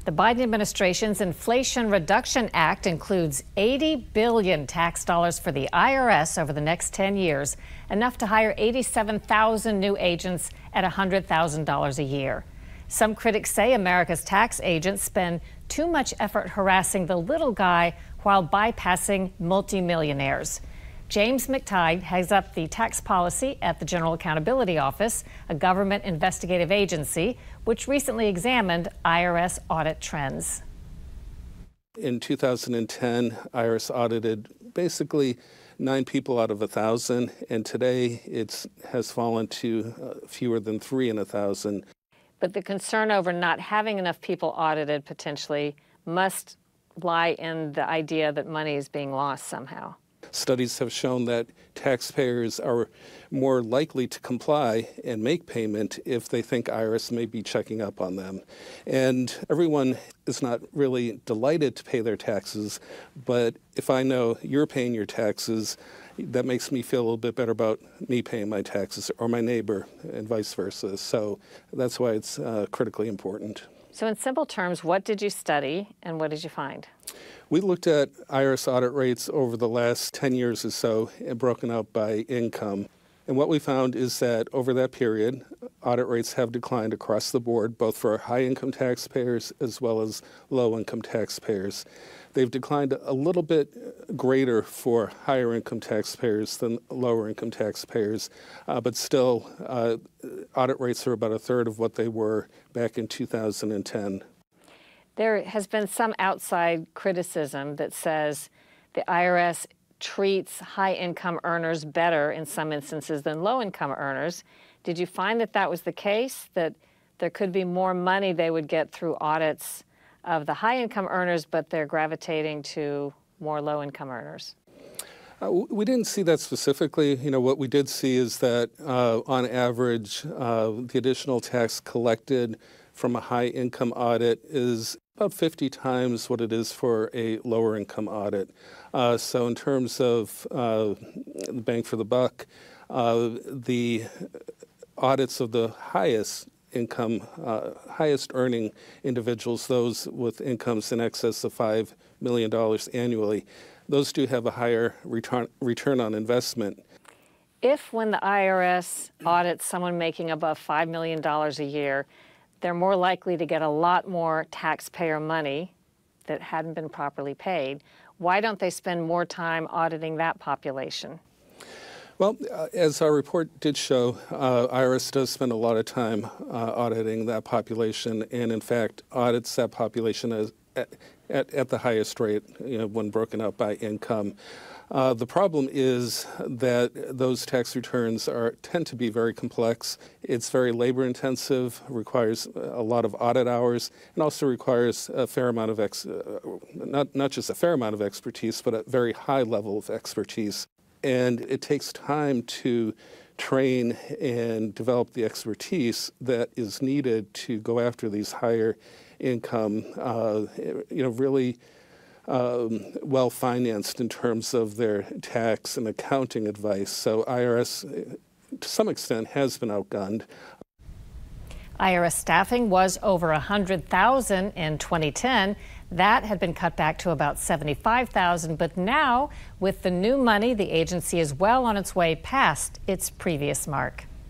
The Biden administration's Inflation Reduction Act includes $80 billion tax dollars for the IRS over the next 10 years, enough to hire 87,000 new agents at $100,000 a year. Some critics say America's tax agents spend too much effort harassing the little guy while bypassing multi-millionaires. James McTigue heads up the tax policy at the General Accountability Office, a government investigative agency, which recently examined IRS audit trends. In 2010, IRS audited basically 9 people out of 1,000, and today it has fallen to fewer than 3 in 1,000. But the concern over not having enough people audited potentially must lie in the idea that money is being lost somehow. Studies have shown that taxpayers are more likely to comply and make payment if they think IRS may be checking up on them. And everyone is not really delighted to pay their taxes, but if I know you're paying your taxes, that makes me feel a little bit better about me paying my taxes or my neighbor and vice versa. So that's why it's critically important. So in simple terms, what did you study and what did you find? We looked at IRS audit rates over the last 10 years or so, broken out by income. And what we found is that over that period, audit rates have declined across the board, both for high-income taxpayers as well as low-income taxpayers. They've declined a little bit greater for higher-income taxpayers than lower-income taxpayers, but still, audit rates are about a third of what they were back in 2010. There has been some outside criticism that says the IRS treats high-income earners better in some instances than low-income earners. Did you find that that was the case, that there could be more money they would get through audits of the high-income earners, but they're gravitating to more low-income earners? We didn't see that specifically. What we did see is that on average, the additional tax collected from a high-income audit is about 50 times what it is for a lower-income audit. So in terms of bang for the buck, the audits of the highest income, highest earning individuals, those with incomes in excess of $5 million annually, those do have a higher return on investment. If when the IRS audits someone making above $5 million a year, they're more likely to get a lot more taxpayer money that hadn't been properly paid, why don't they spend more time auditing that population? Well, as our report did show, IRS does spend a lot of time auditing that population, and in fact audits that population at the highest rate, when broken out by income. The problem is that those tax returns tend to be very complex. It's very labor intensive, requires a lot of audit hours, and also requires a fair amount of not just a fair amount of expertise, but a very high level of expertise. And it takes time to train and develop the expertise that is needed to go after these higher income, really well-financed in terms of their tax and accounting advice. So IRS, to some extent, has been outgunned. IRS staffing was over 100,000 in 2010. That had been cut back to about 75,000. But now, with the new money, the agency is well on its way past its previous mark.